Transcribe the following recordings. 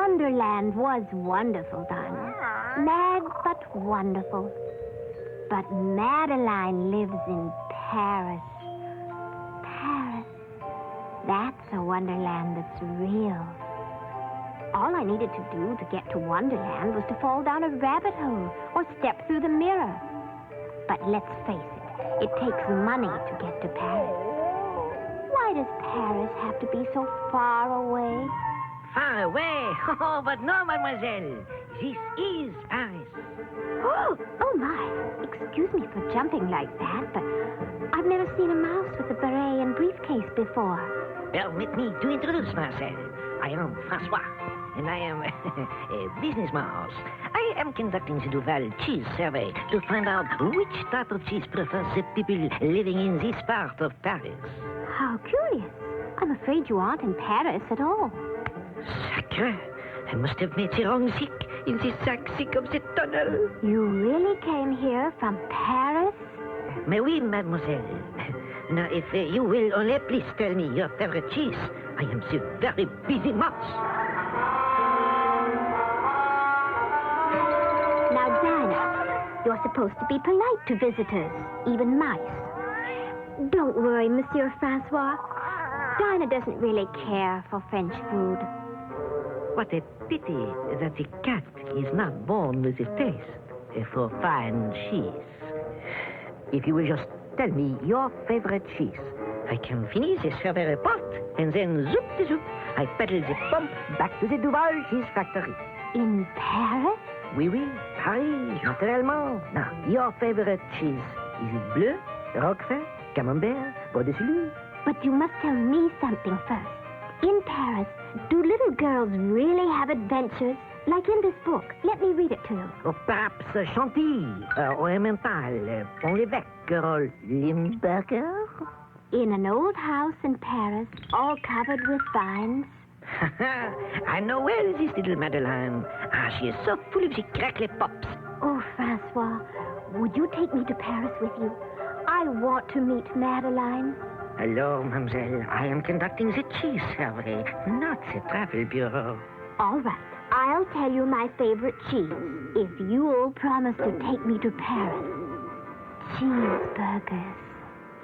Wonderland was wonderful, Dinah. Mad but wonderful. But Madeline lives in Paris. Paris. That's a Wonderland that's real. All I needed to do to get to Wonderland was to fall down a rabbit hole or step through the mirror. But let's face it, it takes money to get to Paris. Why does Paris have to be so far away? Far away? Oh, but no, mademoiselle. This is Paris. Oh, my. Excuse me for jumping like that, but I've never seen a mouse with a beret and briefcase before. Permit me to introduce myself. I am François, and I am a business mouse. I am conducting the Duval cheese survey to find out which type of cheese prefers the people living in this part of Paris. How curious. I'm afraid you aren't in Paris at all. Sacre. I must have made the wrong sick in the sick of the tunnel. You really came here from Paris? Mais oui, mademoiselle. Now, if you will only please tell me your favorite cheese, I am the very busy mouse. Now, Dinah, you're supposed to be polite to visitors, even mice. Don't worry, Monsieur François. Dinah doesn't really care for French food. What a pity that the cat is not born with a taste for fine cheese. If you will just tell me your favorite cheese, I can finish the survey report, and then zoop, I pedal the pump back to the Duval cheese factory. In Paris? Oui, Paris, naturellement. Now, your favorite cheese, is it bleu, roquefort, camembert, bois de Sully? But you must tell me something first. In Paris, do little girls really have adventures? Like in this book. Let me read it to you. Or perhaps Chantilly, or Emmental, Pont-l'Évêque, or Limburger? In an old house in Paris, all covered with vines. I know well this little Madeline. She is so full of the crackly pops. Oh, François, would you take me to Paris with you? I want to meet Madeline. Hello, mademoiselle. I am conducting the cheese survey, not the travel bureau. All right. I'll tell you my favorite cheese if you'll promise to take me to Paris. Cheeseburgers.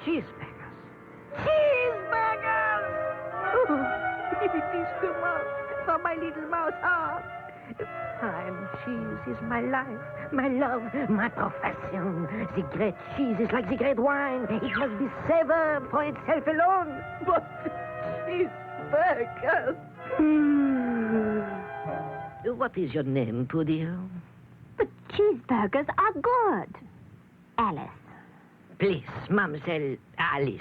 Cheeseburgers. Cheeseburgers! Oh, it is too much for my little mouse heart. Fine cheese is my life, my love, my profession. The great cheese is like the great wine. It must be savored for itself alone. But cheeseburgers... What is your name, poor dear? But cheeseburgers are good. Alice. Please, Mademoiselle Alice,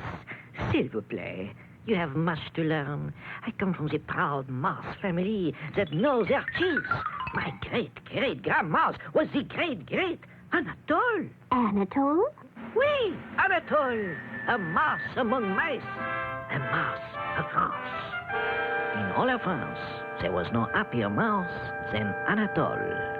s'il vous plaît. You have much to learn. I come from the proud mouse family that knows their cheese. My great-great-grandmouse was the great Anatole. Anatole? Oui, Anatole. A mouse among mice. A mouse of France. In all of France, there was no happier mouse than Anatole.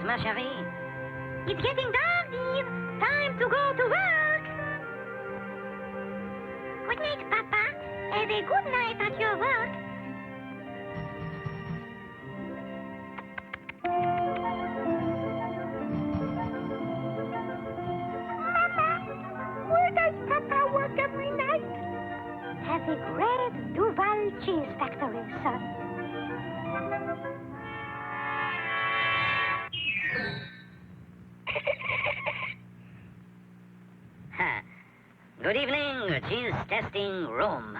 Ma chérie. It's getting dark, Eve. Time to go to work. Good night, Papa. Have a good night at your work. Mama, where does Papa work every night? At the great Duval cheese factory, son. Good evening, cheese testing room.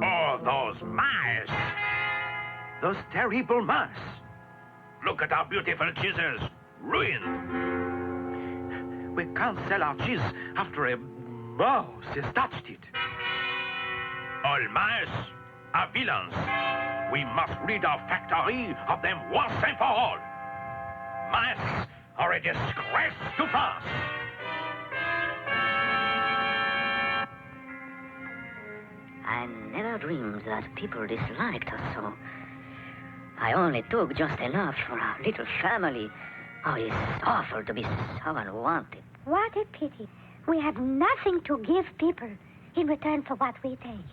Oh, those mice! Those terrible mice! Look at our beautiful cheeses! Ruined! We can't sell our cheese after a mouse has touched it. All mice are villains. We must rid our factory of them once and for all. Mice are a disgrace to France. I never dreamed that people disliked us so. I only took just enough for our little family. Oh, it's awful to be so unwanted. What a pity. We have nothing to give people in return for what we take.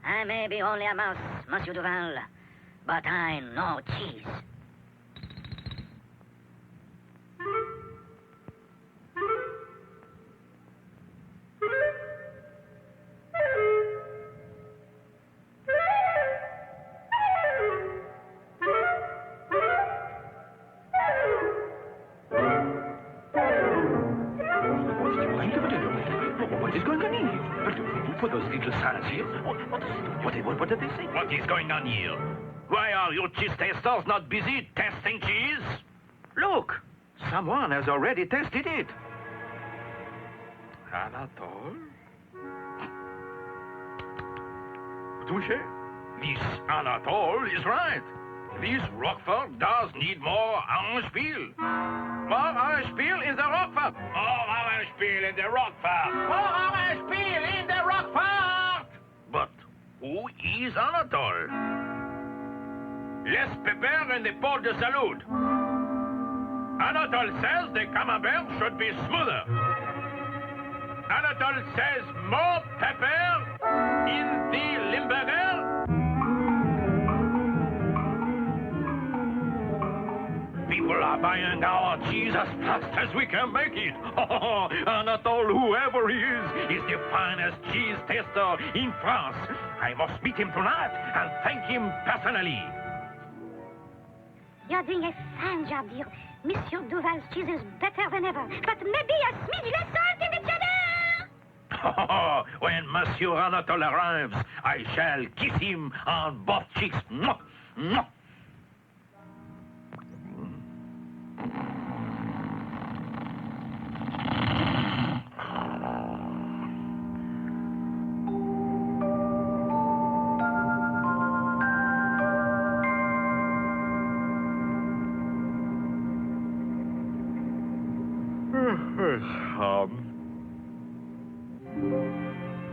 I may be only a mouse, Monsieur Duval, but I know cheese. What is going on here? For those little signs here? What did they say? What is going on here? Why are you cheese testers not busy testing cheese? Look, someone has already tested it. Anatole? Touché. This Anatole is right. This Roquefort does need more Orange-Peel. More Orange-Peel in the Roquefort. More Orange-Peel in the Roquefort. More Orange-Peel in the Roquefort. But who is Anatole? Less pepper in the pot de salud. Anatole says the camembert should be smoother. Anatole says more pepper in the Limburger. People are buying our cheese as fast as we can make it. Anatole, whoever he is the finest cheese tester in France. I must meet him tonight and thank him personally. You're doing a fine job, dear. Monsieur Duval's cheese is better than ever, but maybe a smidge less salt in the cheddar! When Monsieur Anatole arrives, I shall kiss him on both cheeks. Mwah! Mwah!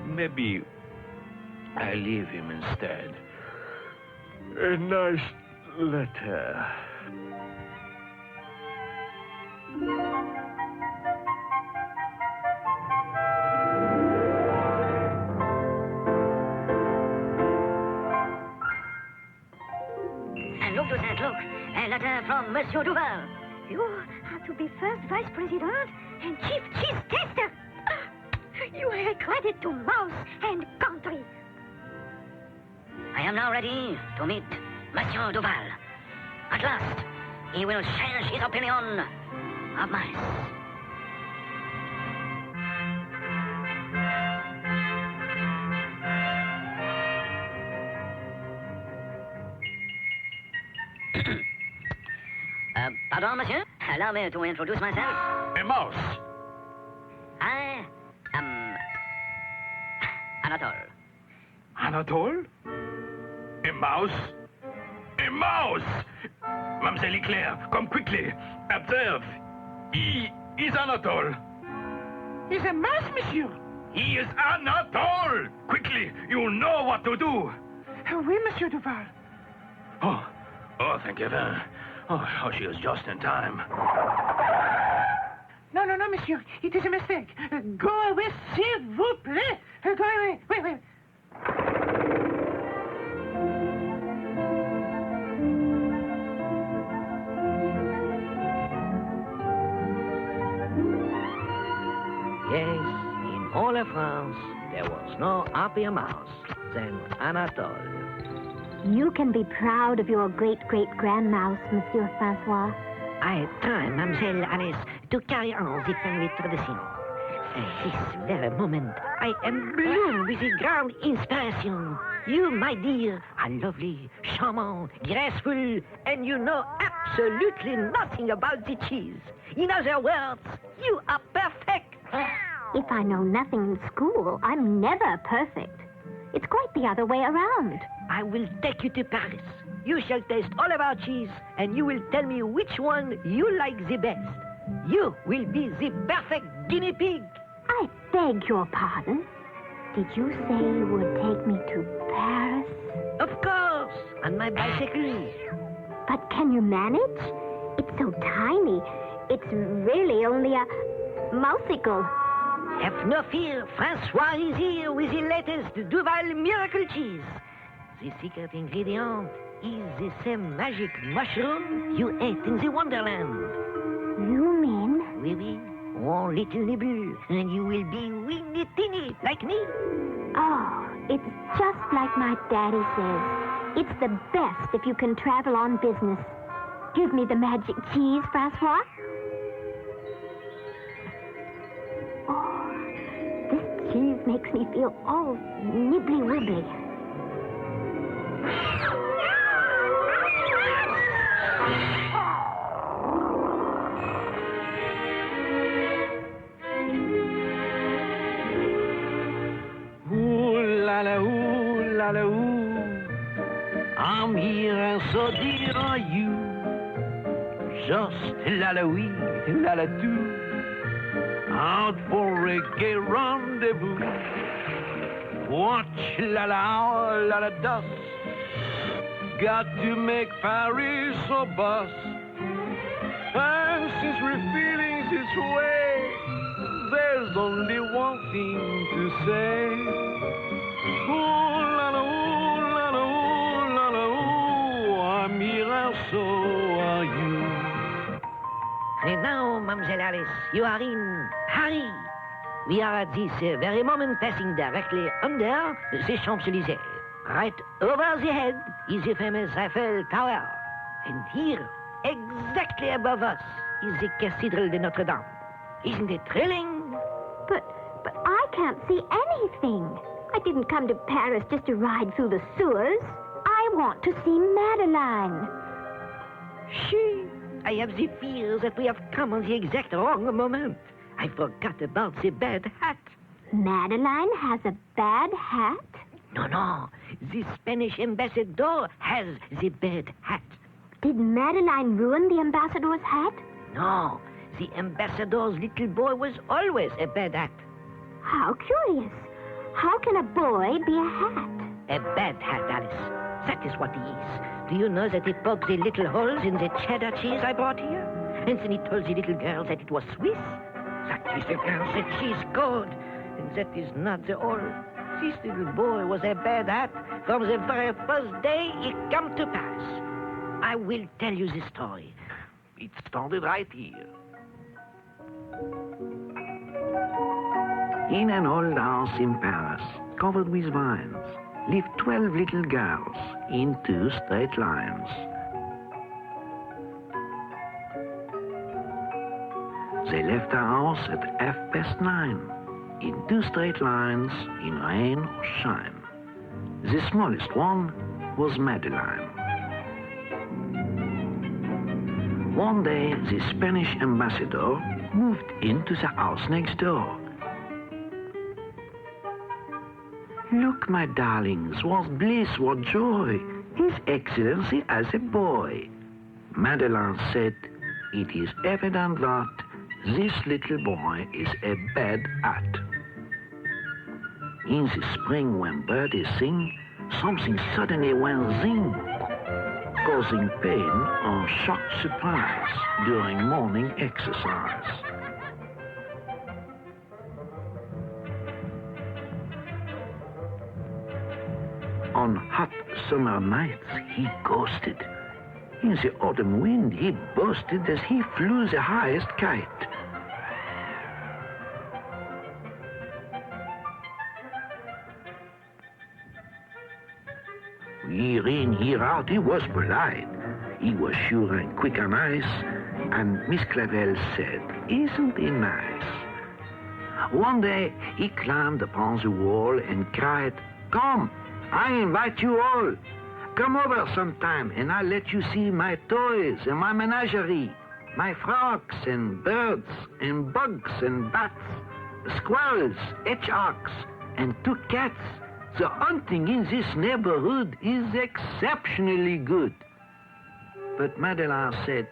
Maybe I leave him instead. A nice letter. And look, Toussaint, look. A letter from Monsieur Duval. You are to be first vice president and chief cheese tester. You are a credit to mouse and country. I am now ready to meet Monsieur Duval. At last, he will change his opinion of mice. Pardon, monsieur. Allow me to introduce myself. A mouse. I am Anatole. Anatole? A mouse? A mouse! Mademoiselle Eclair, come quickly. Observe. He is Anatole. He's a mouse, monsieur. He is Anatole! Quickly, you know what to do. Oui, Monsieur Duval. Oh, thank heaven. Oh, she is just in time. No, monsieur. It is a mistake. Go away, s'il vous plaît. Go away. Wait. Yes, in all of France, there was no happier mouse than Anatole. You can be proud of your great-great-grandmouse, Monsieur François. I try, Mademoiselle Alice, to carry on the family tradition. This very moment, I am blown with a grand inspiration. You, my dear, are lovely, charmant, graceful, and you know absolutely nothing about the cheese. In other words, you are perfect. If I know nothing in school, I'm never perfect. It's quite the other way around. I will take you to Paris. You shall taste all of our cheese, and you will tell me which one you like the best. You will be the perfect guinea pig. I beg your pardon. Did you say you would take me to Paris? Of course, on my bicycle. But can you manage? It's so tiny. It's really only a mouseicle. Have no fear, François is here with the latest Duval miracle cheese. The secret ingredient is the same magic mushroom you ate in the Wonderland. You mean? Oui. One little nibble, and you will be weeny teeny like me. Oh, it's just like my daddy says. It's the best if you can travel on business. Give me the magic cheese, François. Oh, this cheese makes me feel all nibbly-wibbly. I'm here and so dear are you. Just la oui, la do. Out for a gay rendezvous. Watch la dust. Got to make Paris a bus. And since we're feeling this way, there's only one thing to say. I'm here and so are you. And now, Mademoiselle Alice, you are in Paris. We are at this very moment passing directly under the Champs-Élysées. Right over the head is the famous Eiffel Tower. And here, exactly above us, is the Cathedral de Notre Dame. Isn't it thrilling? But I can't see anything. I didn't come to Paris just to ride through the sewers. I want to see Madeline. I have the fear that we have come on the exact wrong moment. I forgot about the bad hat. Madeline has a bad hat? No. The Spanish ambassador has the bad hat. Did Madeline ruin the ambassador's hat? No, the ambassador's little boy was always a bad hat. How curious. How can a boy be a hat? A bad hat, Alice. That is what he is. Do you know that he poked the little holes in the cheddar cheese I brought here? And then he told the little girl that it was Swiss? That is the girl said she's good. And that is not the all. This little boy was a bad hat from the very first day he came to Paris. I will tell you the story. It started right here. In an old house in Paris, covered with vines, lived 12 little girls in 2 straight lines. They left the house at 9:30, in 2 straight lines, in rain or shine. The smallest one was Madeline. One day, the Spanish ambassador moved into the house next door. Look, my darlings, what bliss, what joy! His Excellency as a boy. Madeline said, it is evident that this little boy is a bad hat. In the spring, when birds sing, something suddenly went zing, causing pain or shocked surprise during morning exercise. On hot summer nights, he ghosted. In the autumn wind, he boasted as he flew the highest kite. Year in, year out, he was polite. He was sure and quick and nice, and Miss Clavel said, isn't he nice? One day, he climbed upon the wall and cried, come, I invite you all. Come over sometime, and I'll let you see my toys and my menagerie, my frogs and birds and bugs and bats, squirrels, hedgehogs, and 2 cats. The hunting in this neighborhood is exceptionally good. But Madeline said,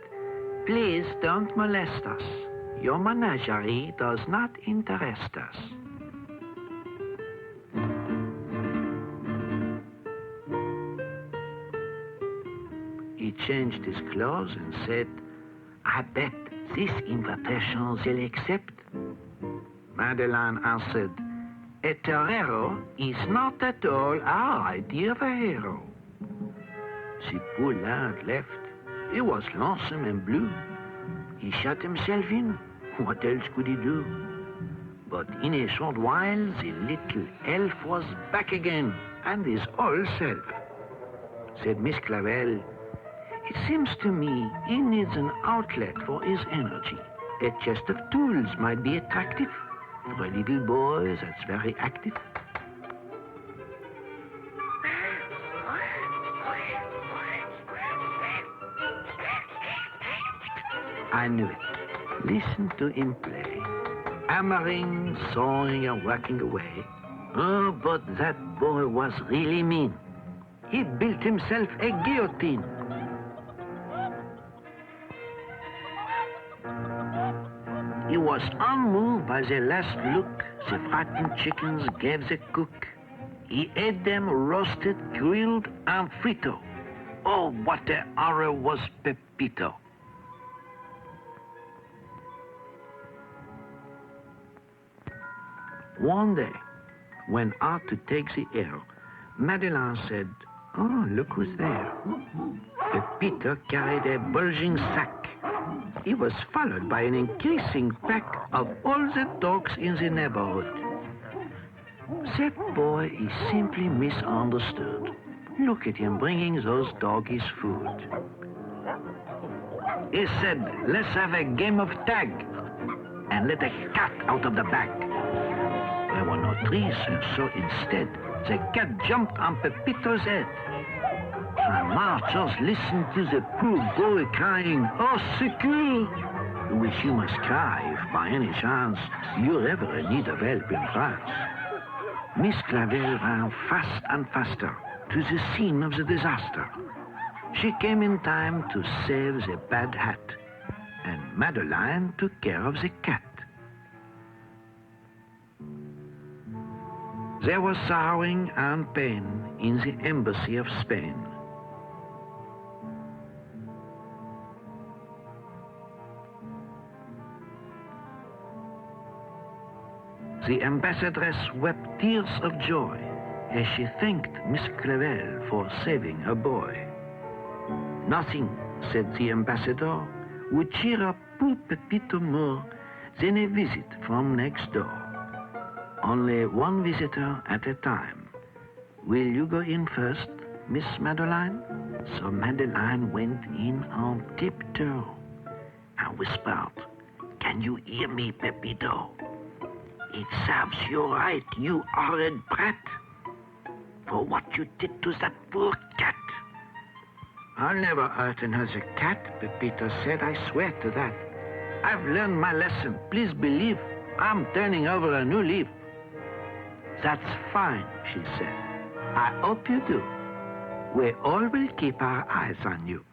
please don't molest us. Your menagerie does not interest us. He changed his clothes and said, I bet this invitation they'll accept. Madeline answered, a torero is not at all our idea of a hero. The poor lad left. He was lonesome and blue. He shut himself in. What else could he do? But in a short while, the little elf was back again, and his old self. Said Miss Clavel, it seems to me he needs an outlet for his energy. A chest of tools might be attractive for a little boy that's very active. I knew it. Listen to him play. Hammering, sawing, and working away. Oh, but that boy was really mean. He built himself a guillotine. He was unmoved by the last look the frightened chickens gave the cook. He ate them roasted, grilled, and frito. Oh, what a horror was Pepito. One day, when out to take the air, Madeline said, oh, look who's there. Pepito carried a bulging sack. He was followed by an increasing pack of all the dogs in the neighborhood. That boy is simply misunderstood. Look at him bringing those doggies food. He said, let's have a game of tag and let a cat out of the bag. There were no trees, and so instead, the cat jumped on Pepito's head. The marchers listened to the poor boy crying, oh, secours! Which you must cry if by any chance you're ever in need of help in France. Miss Clavel ran fast and faster to the scene of the disaster. She came in time to save the bad hat, and Madeline took care of the cat. There was sorrowing and pain in the embassy of Spain. The ambassadress wept tears of joy as she thanked Miss Clavel for saving her boy. Nothing, said the ambassador, would cheer up poor Pepito more than a visit from next door. Only one visitor at a time. Will you go in first, Miss Madeline? So Madeline went in on tiptoe and whispered, Can you hear me, Pepito? It serves you right, you horrid brat, for what you did to that poor cat. I'll never hurt another cat, Pepito said. I swear to that. I've learned my lesson. Please believe I'm turning over a new leaf. That's fine, she said. I hope you do. We all will keep our eyes on you.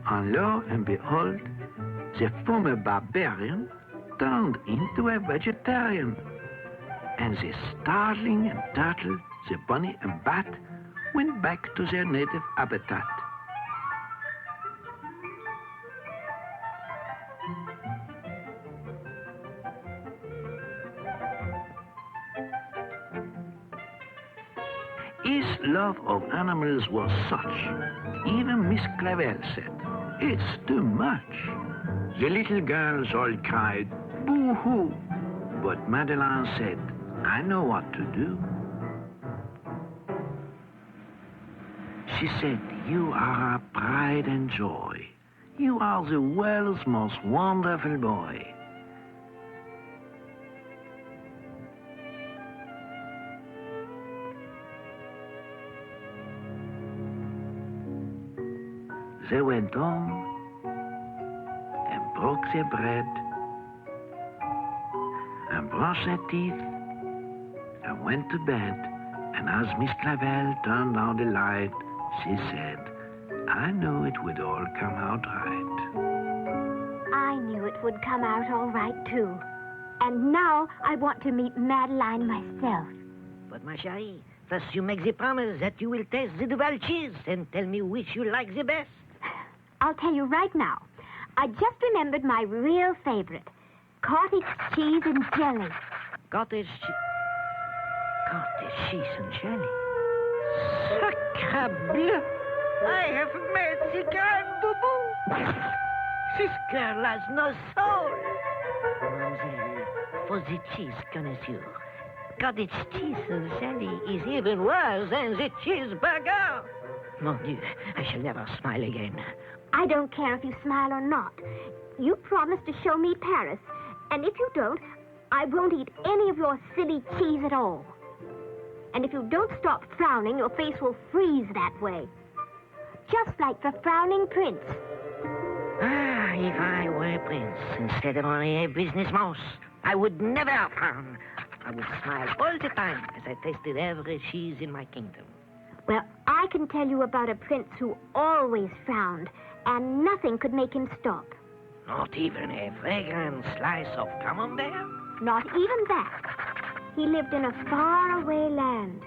And lo and behold, the former barbarian turned into a vegetarian. And the starling and turtle, the bunny and bat, went back to their native habitat. His love of animals was such, even Miss Clavel said, "It's too much." The little girls all cried, "Boo-hoo!" But Madeleine said, "I know what to do." She said, "You are our pride and joy. You are the world's most wonderful boy." They went home and broke their bread and brushed their teeth and went to bed. And as Miss Clavel turned on the light, she said, "I knew it would all come out right." I knew it would come out all right, too. And now I want to meet Madeline myself. But, ma chérie, first you make the promise that you will taste the Duval cheese and tell me which you like the best. I'll tell you right now. I just remembered my real favorite. Cottage cheese and jelly. Cottage cheese and jelly. Sacre bleu! I have met the grand boubou. This girl has no soul. Mademoiselle, for the cheese connoisseur, cottage cheese and jelly is even worse than the cheeseburger. Mon Dieu, I shall never smile again. I don't care if you smile or not. You promised to show me Paris. And if you don't, I won't eat any of your silly cheese at all. And if you don't stop frowning, your face will freeze that way. Just like the frowning prince. Ah, if I were a prince instead of only a business mouse, I would never frown. I would smile all the time as I tasted every cheese in my kingdom. Well, I can tell you about a prince who always frowned, and nothing could make him stop. Not even a fragrant slice of camembert? Not even that. He lived in a faraway land,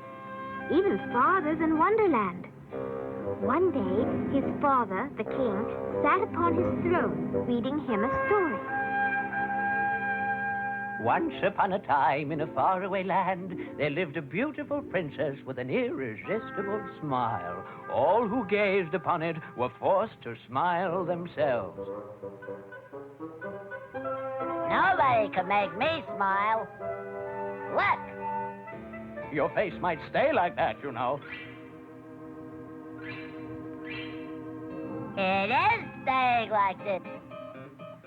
even farther than Wonderland. One day, his father, the king, sat upon his throne, reading him a story. Once upon a time, in a faraway land, there lived a beautiful princess with an irresistible smile. All who gazed upon it were forced to smile themselves. Nobody can make me smile. Look. Your face might stay like that, you know. It is staying like this.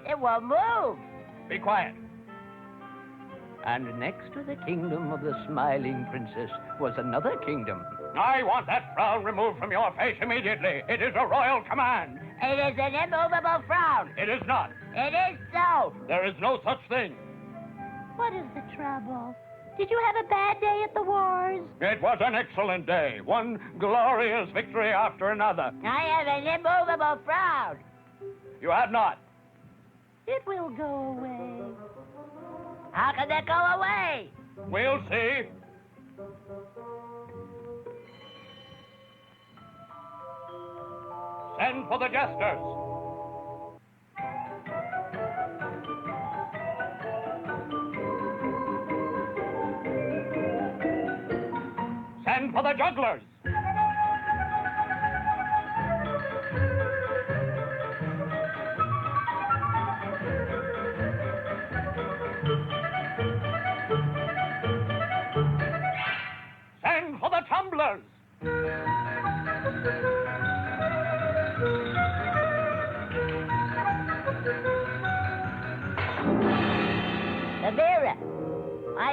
It won't move. Be quiet. And next to the kingdom of the smiling princess was another kingdom. I want that frown removed from your face immediately. It is a royal command. It is an immovable frown. It is not. It is so. There is no such thing. What is the trouble? Did you have a bad day at the wars? It was an excellent day. One glorious victory after another. I have an immovable frown. You have not. It will go away. How can that go away? We'll see. Send for the jesters. Send for the jugglers. Send for the tumblers.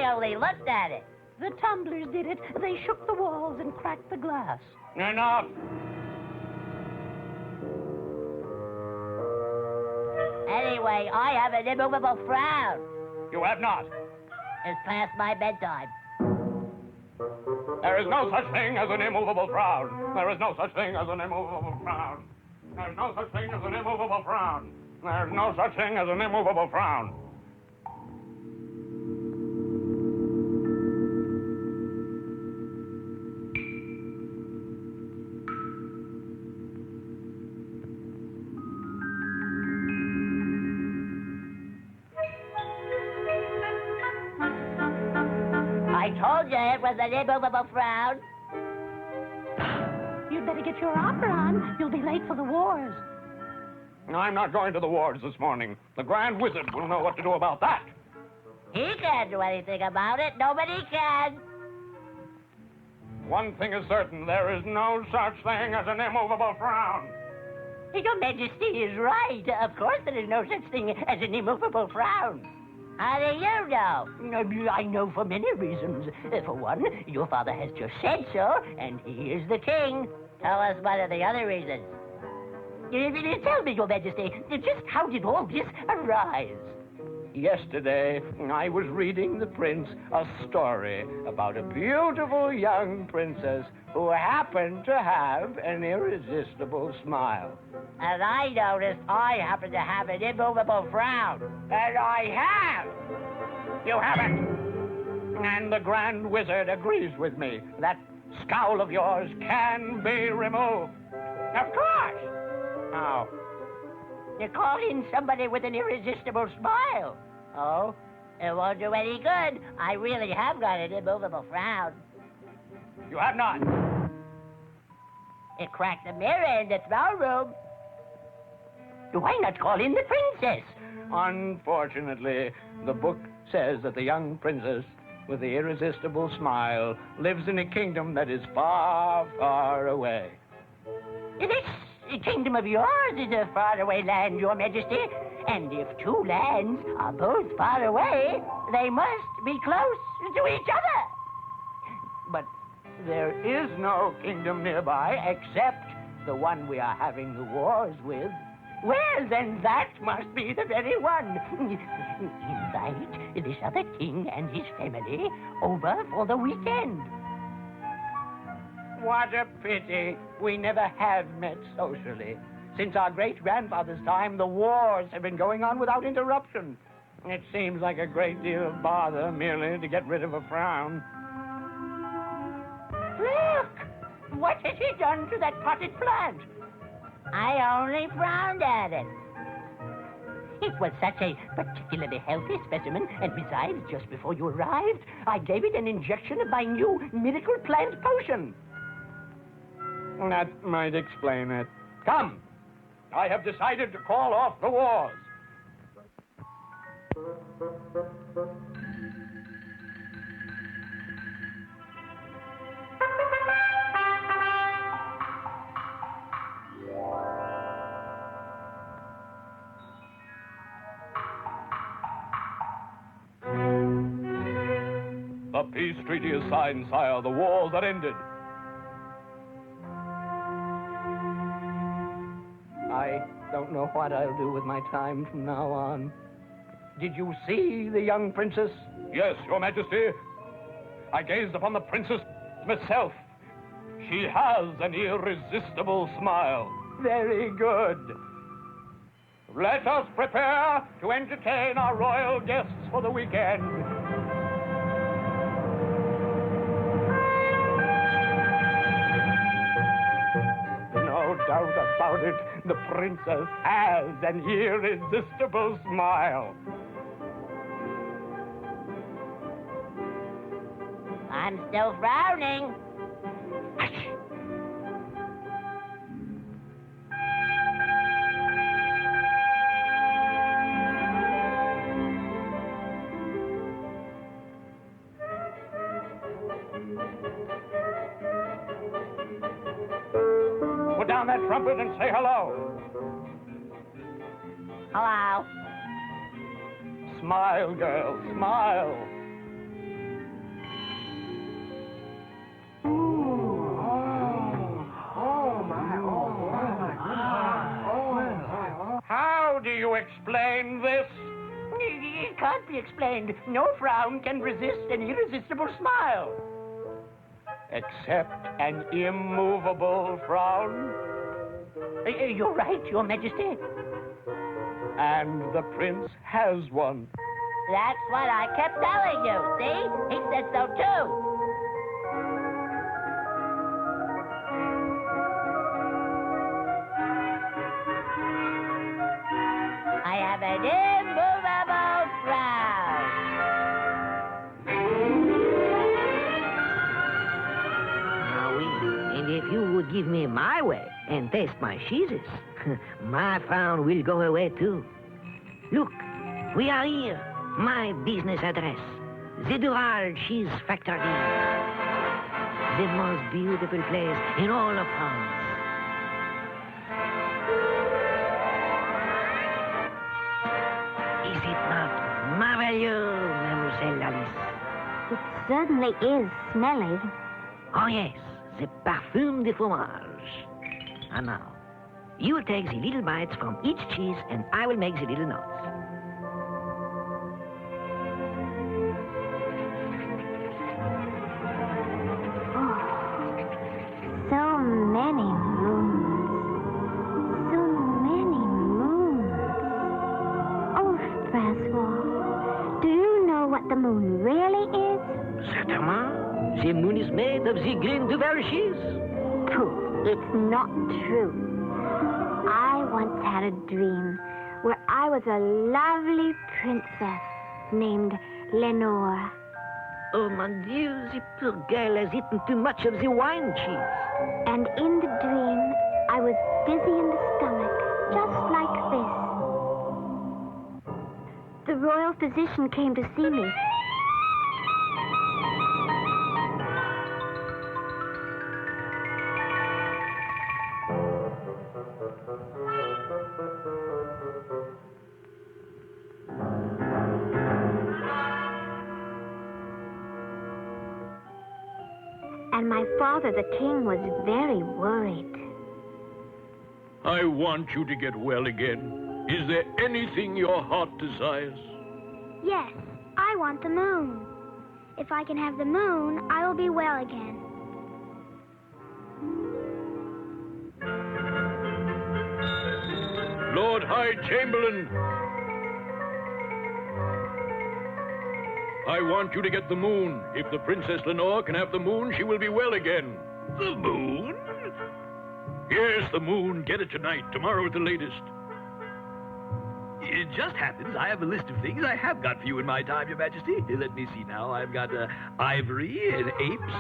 I only looked at it. The tumblers did it. They shook the walls and cracked the glass. Enough. Anyway, I have an immovable frown. You have not. It's past my bedtime. There is no such thing as an immovable frown. There is no such thing as an immovable frown. There's no such thing as an immovable frown. There's no such thing as an immovable frown. I told you it was an immovable frown. You'd better get your opera on. You'll be late for the wars. I'm not going to the wards this morning. The Grand Wizard will know what to do about that. He can't do anything about it. Nobody can. One thing is certain, there is no such thing as an immovable frown. Your Majesty is right. Of course there is no such thing as an immovable frown. How do you know? I know for many reasons. For one, your father has just said so, and he is the king. Tell us what are the other reasons. Tell me, Your Majesty, just how did all this arise? Yesterday, I was reading the prince a story about a beautiful young princess who happened to have an irresistible smile. And I noticed I happen to have an immovable frown. And I have! You haven't. And the Grand Wizard agrees with me. That scowl of yours can be removed. Of course! How? You call in somebody with an irresistible smile. Oh, it won't do any good. I really have got an immovable frown. You have not. It cracked the mirror in the throne room. Why not call in the princess? Unfortunately, the book says that the young princess with the irresistible smile lives in a kingdom that is far, far away. This kingdom of yours is a faraway land, Your Majesty. And if two lands are both far away, they must be close to each other. But there is no kingdom nearby except the one we are having the wars with. Well, then that must be the very one. Invite this other king and his family over for the weekend. What a pity. We never have met socially. Since our great-grandfather's time, the wars have been going on without interruption. It seems like a great deal of bother merely to get rid of a frown. Look! What has he done to that potted plant? I only frowned at it. It was such a particularly healthy specimen, and besides, just before you arrived, I gave it an injection of my new miracle plant potion. That might explain it. Come! I have decided to call off the wars. The peace treaty is signed, sire. The wars are ended. I don't know what I'll do with my time from now on. Did you see the young princess? Yes, Your Majesty. I gazed upon the princess myself. She has an irresistible smile. Very good. Let us prepare to entertain our royal guests for the weekend. No doubt about it, the princess has an irresistible smile. I'm still frowning. Hush! Put down that trumpet and say hello. Hello. Smile, girl, smile. How do you explain this? It can't be explained. No frown can resist an irresistible smile. Except an immovable frown? You're right, Your Majesty. And the prince has one. That's what I kept telling you, see? He said so, too. I have an immovable frown. Ah, oui. And if you would give me my way and taste my cheeses, my frown will go away too. Look, we are here. My business address. The Dural Cheese Factory. The most beautiful place in all of France. Is it not marvelous, Mademoiselle Alice? It certainly is smelly. Oh, yes, the parfum de fromage. And now, you will take the little bites from each cheese, and I will make the little notes. So many moons. So many moons. Oh, François, do you know what the moon really is? Certainement. The moon is made of the green Duval cheese. Pooh, it's not true. I once had a dream where I was a lovely princess named Lenor. Oh, mon Dieu, the poor girl has eaten too much of the wine cheese. And in the dream, I was dizzy in the stomach, just like this. The royal physician came to see me. And my father, the king, was very worried. I want you to get well again. Is there anything your heart desires? Yes, I want the moon. If I can have the moon, I will be well again. Lord High Chamberlain, I want you to get the moon. If the Princess Lenor can have the moon, she will be well again. The moon? Yes, the moon. Get it tonight, tomorrow at the latest. It just happens I have a list of things I have got for you in my time, Your Majesty. Let me see now. I've got ivory and apes,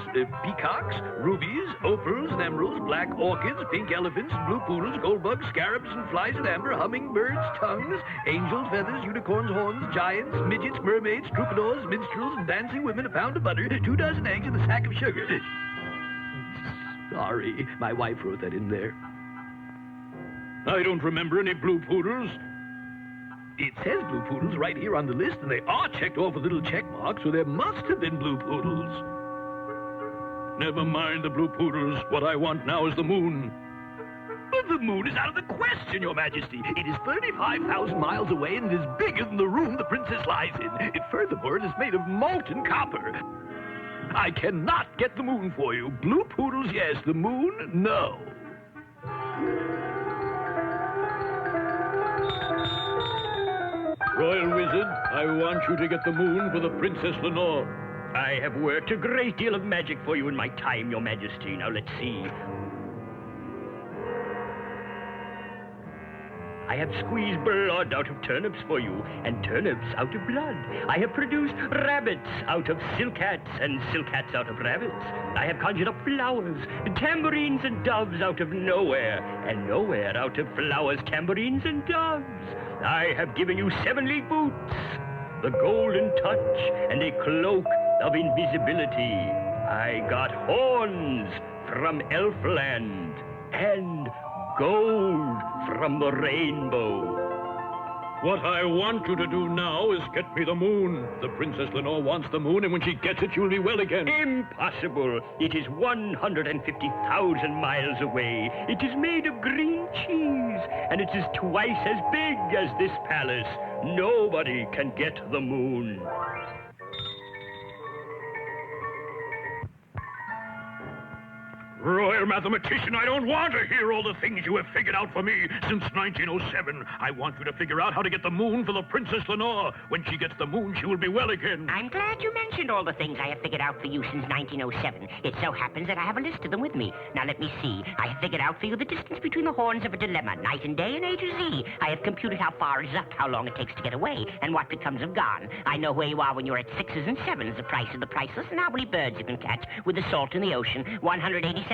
peacocks, rubies, opals and emeralds, black orchids, pink elephants, blue poodles, gold bugs, scarabs and flies of amber, hummingbirds, tongues, angels, feathers, unicorns, horns, giants, midgets, mermaids, troubadours, minstrels, and dancing women, a pound of butter, 2 dozen eggs, and a sack of sugar. Sorry, my wife wrote that in there. I don't remember any blue poodles. It says blue poodles right here on the list, and they are checked off with little check marks, so there must have been blue poodles. Never mind the blue poodles. What I want now is the moon. But the moon is out of the question, Your Majesty. It is 35,000 miles away, and it is bigger than the room the princess lies in. Furthermore, it is made of molten copper. I cannot get the moon for you. Blue poodles, yes. The moon, no. Royal Wizard, I want you to get the moon for the Princess Lenor. I have worked a great deal of magic for you in my time, Your Majesty. Now, let's see. I have squeezed blood out of turnips for you, and turnips out of blood. I have produced rabbits out of silk hats, and silk hats out of rabbits. I have conjured up flowers, tambourines and doves out of nowhere, and nowhere out of flowers, tambourines and doves. I have given you 7 league boots, the golden touch, and a cloak of invisibility. I got horns from Elfland, and gold from the rainbow. What I want you to do now is get me the moon. The Princess Lenor wants the moon, and when she gets it, she'll be well again. Impossible. It is 150,000 miles away. It is made of green cheese, and it is twice as big as this palace. Nobody can get the moon. Royal mathematician, I don't want to hear all the things you have figured out for me since 1907. I want you to figure out how to get the moon for the Princess Lenor. When she gets the moon, she will be well again. I'm glad you mentioned all the things I have figured out for you since 1907. It so happens that I have a list of them with me. Now let me see. I have figured out for you the distance between the horns of a dilemma, night and day and A to Z. I have computed how far is up, how long it takes to get away, and what becomes of gone. I know where you are when you're at sixes and sevens, the price of the priceless, and how many birds you can catch with the salt in the ocean. 187,796,123,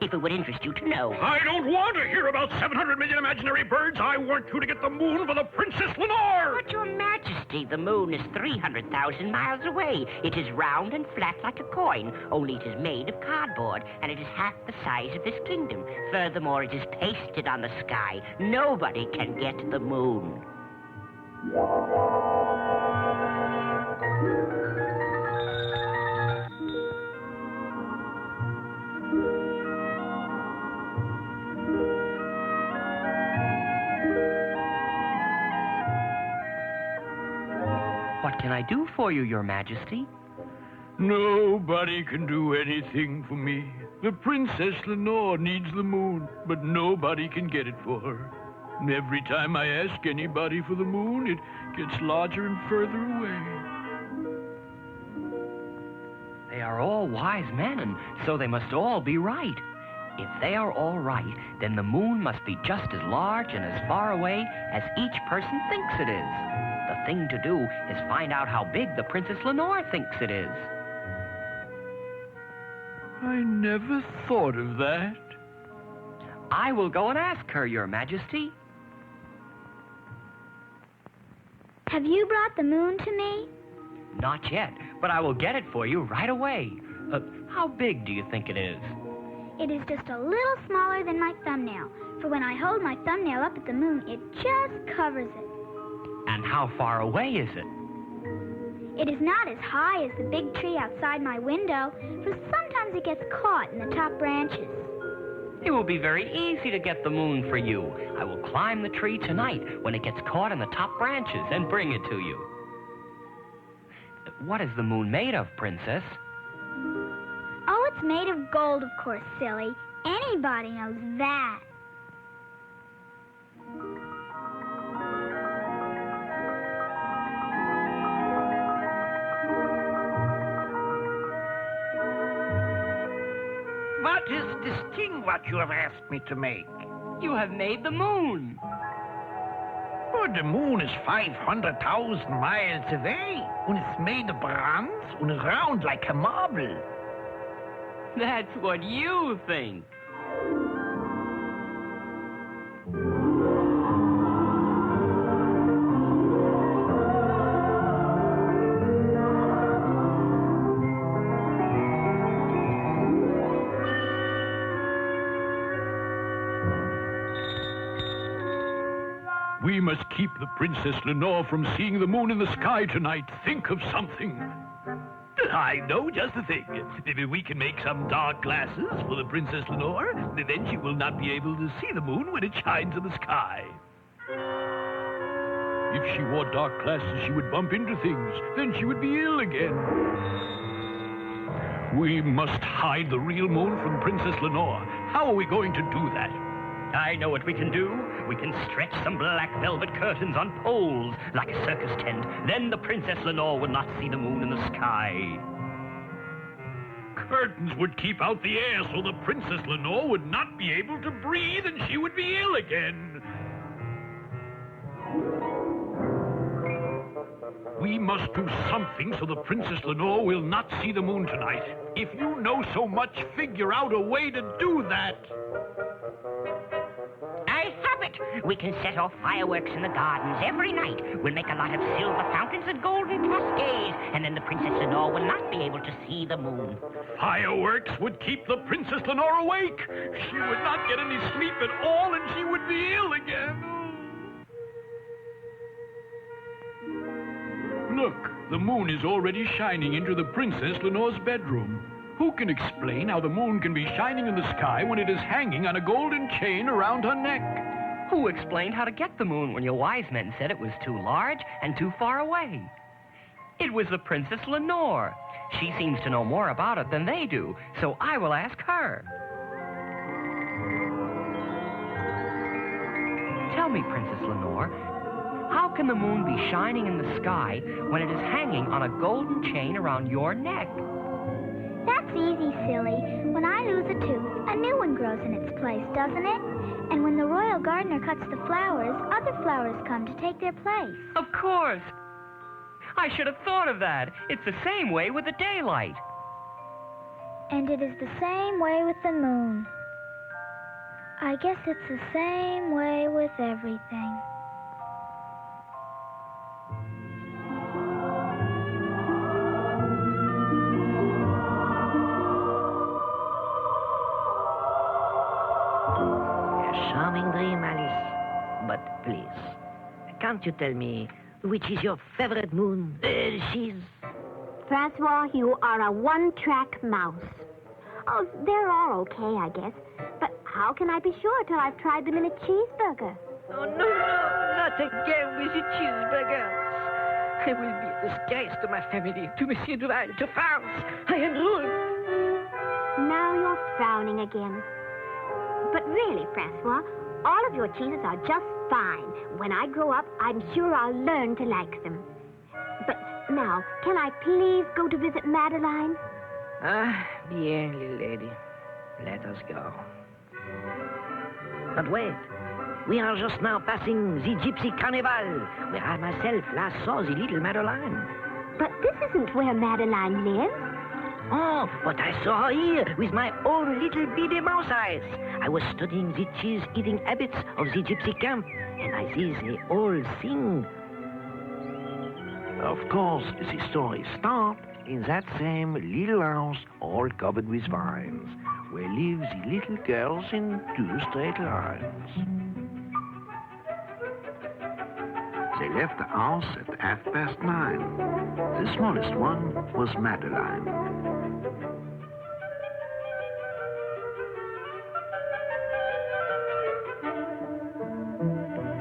if it would interest you to know. I don't want to hear about 700 million imaginary birds. I want you to get the moon for the Princess Lenor. But, Your Majesty, the moon is 300,000 miles away. It is round and flat like a coin, only it is made of cardboard, and it is half the size of this kingdom. Furthermore, it is pasted on the sky. Nobody can get the moon. What can I do for you, Your Majesty? Nobody can do anything for me. The Princess Lenor needs the moon, but nobody can get it for her. And every time I ask anybody for the moon, it gets larger and further away. They are all wise men, and so they must all be right. If they are all right, then the moon must be just as large and as far away as each person thinks it is. The thing to do is find out how big the Princess Lenor thinks it is. I never thought of that. I will go and ask her, Your Majesty. Have you brought the moon to me? Not yet, but I will get it for you right away. How big do you think it is? It is just a little smaller than my thumbnail, for when I hold my thumbnail up at the moon, it just covers it. And how far away is it? It is not as high as the big tree outside my window, for sometimes it gets caught in the top branches. It will be very easy to get the moon for you. I will climb the tree tonight when it gets caught in the top branches and bring it to you. What is the moon made of, Princess? Oh, it's made of gold, of course, silly. Anybody knows that. What is this thing what you have asked me to make? You have made the moon. Oh, the moon is 500,000 miles away, and it's made of bronze and round like a marble. That's what you think. We must keep the Princess Lenor from seeing the moon in the sky tonight. Think of something. I know just the thing. Maybe we can make some dark glasses for the Princess Lenor. Then she will not be able to see the moon when it shines in the sky. If she wore dark glasses, she would bump into things. Then she would be ill again. We must hide the real moon from Princess Lenor. How are we going to do that? I know what we can do. We can stretch some black velvet curtains on poles like a circus tent. Then the Princess Lenor will not see the moon in the sky. Curtains would keep out the air so the Princess Lenor would not be able to breathe and she would be ill again. We must do something so the Princess Lenor will not see the moon tonight. If you know so much, figure out a way to do that. We can set off fireworks in the gardens every night. We'll make a lot of silver fountains and golden cascades, and then the Princess Lenor will not be able to see the moon. Fireworks would keep the Princess Lenor awake. She would not get any sleep at all, and she would be ill again. The moon is already shining into the Princess Lenor's bedroom. Who can explain how the moon can be shining in the sky when it is hanging on a golden chain around her neck? Who explained how to get the moon when your wise men said it was too large and too far away? It was the Princess Lenor. She seems to know more about it than they do, so I will ask her. Tell me, Princess Lenor, how can the moon be shining in the sky when it is hanging on a golden chain around your neck? That's easy, silly. When I lose a tooth, a new one grows in its place, doesn't it? And when the royal gardener cuts the flowers, other flowers come to take their place. Of course. I should have thought of that. It's the same way with the daylight. And it is the same way with the moon. I guess it's the same way with everything. Charming dream, Alice. But please, can't you tell me which is your favorite moon? She's... François, you are a one-track mouse. Oh, they're all okay, I guess. But how can I be sure till I've tried them in a cheeseburger? Oh, no, not again with the cheeseburgers. I will be a disgrace to my family, to Monsieur Duval, to France. I am ruined. Now you're frowning again. But really, François, all of your cheeses are just fine. When I grow up, I'm sure I'll learn to like them. But now, can I please go to visit Madeline? Ah, bien, little lady. Let us go. But wait. We are just now passing the Gypsy Carnival, where I myself last saw the little Madeline. But this isn't where Madeline lives. Oh, but I saw her here with my own little beady mouse eyes. I was studying the cheese-eating habits of the gypsy camp, and I see they all sing. Of course, the story starts in that same little house, all covered with vines, where live the little girls in 2 straight lines. They left the house at 9:30. The smallest one was Madeline.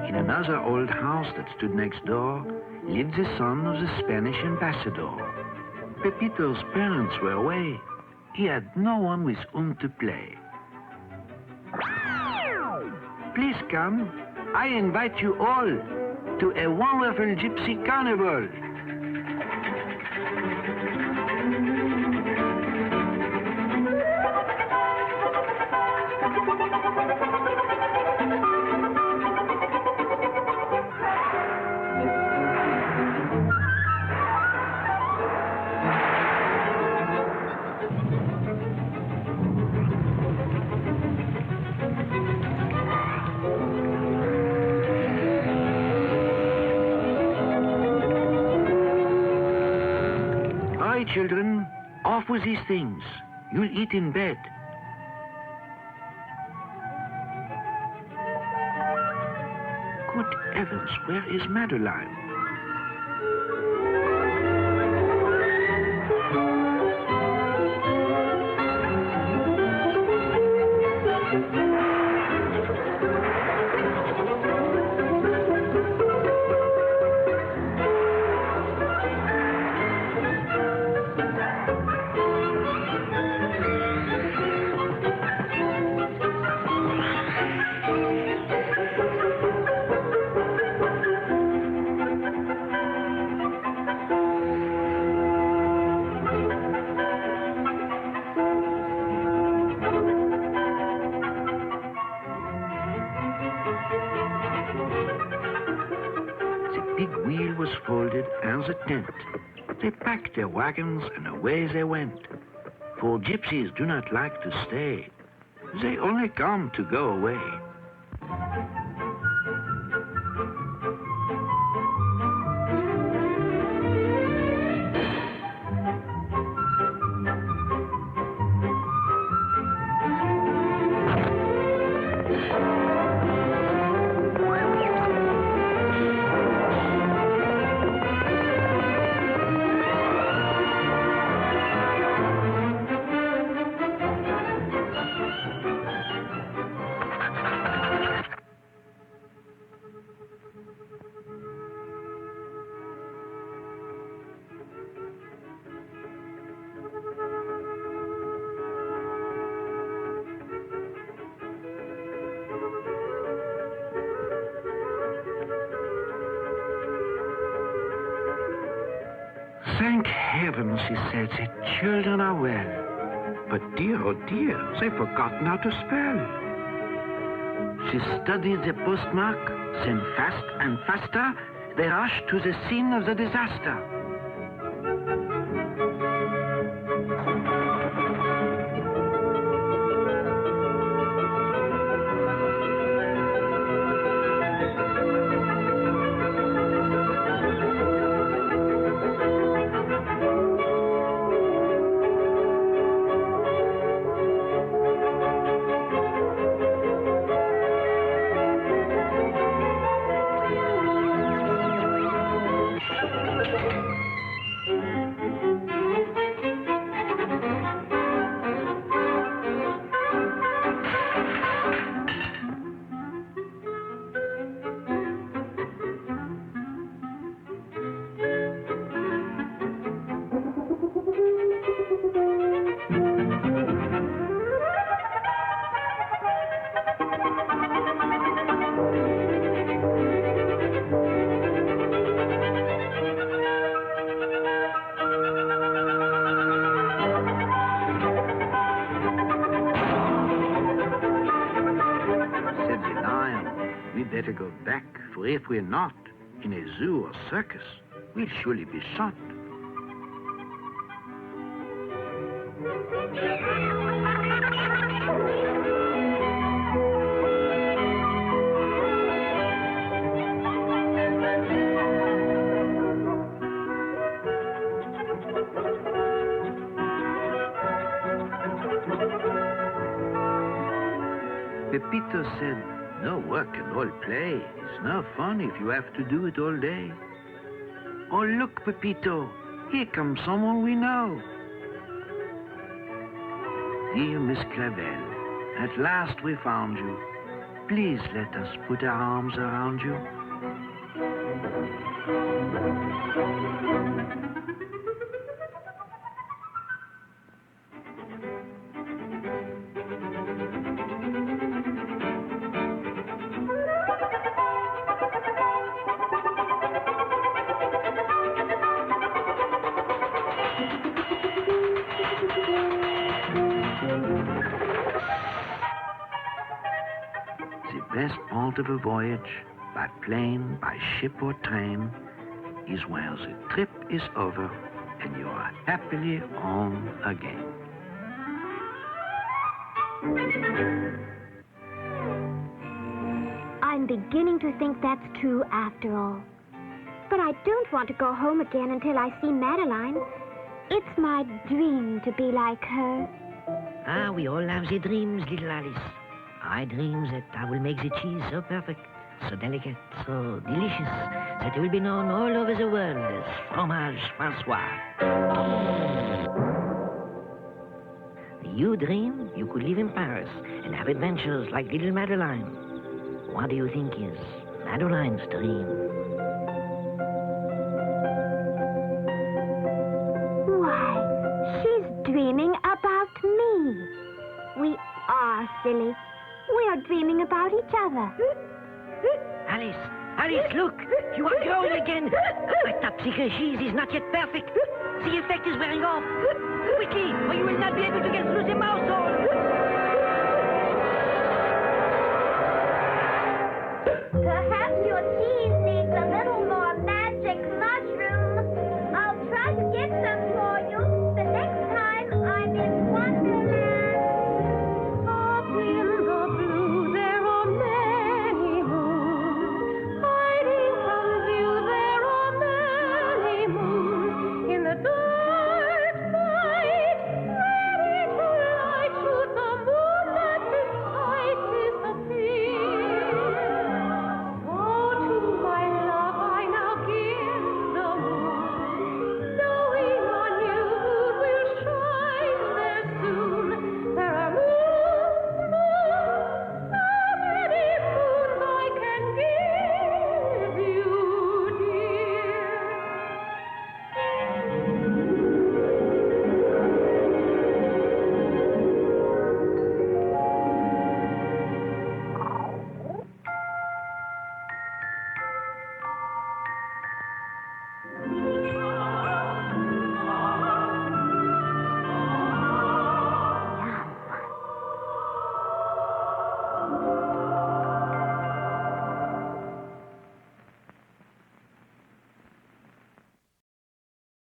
In another old house that stood next door lived the son of the Spanish ambassador. Pepito's parents were away. He had no one with whom to play. Please come. I invite you all to a wonderful gypsy carnival. Children, off with these things. You'll eat in bed. Good heavens, where is Madeline? The tent. They packed their wagons and away they went. For gypsies do not like to stay. They only come to go away. Thank heaven, she said, the children are well. But dear, oh dear, they've forgotten how to spell. She studied the postmark, then fast and faster, they rushed to the scene of the disaster. Better go back, for if we're not in a zoo or circus, we'll surely be shot. Pepito said, no work and all play. It's no fun if you have to do it all day. Oh, look, Pepito. Here comes someone we know. Dear Miss Clavel, at last we found you. Please let us put our arms around you. The best part of a voyage, by plane, by ship or train, is where the trip is over and you are happily home again. I'm beginning to think that's true after all. But I don't want to go home again until I see Madeline. It's my dream to be like her. Ah, we all have the dreams, little Alice. I dream that I will make the cheese so perfect, so delicate, so delicious, that it will be known all over the world as fromage François. You dream you could live in Paris and have adventures like little Madeline. What do you think is Madeline's dream? Why, she's dreaming about me. We are silly. We are dreaming about each other. Alice, Alice, look! You are growing again! My topsicle cheese is not yet perfect. The effect is wearing off. Quickly, or you will not be able to get through the mouth hole.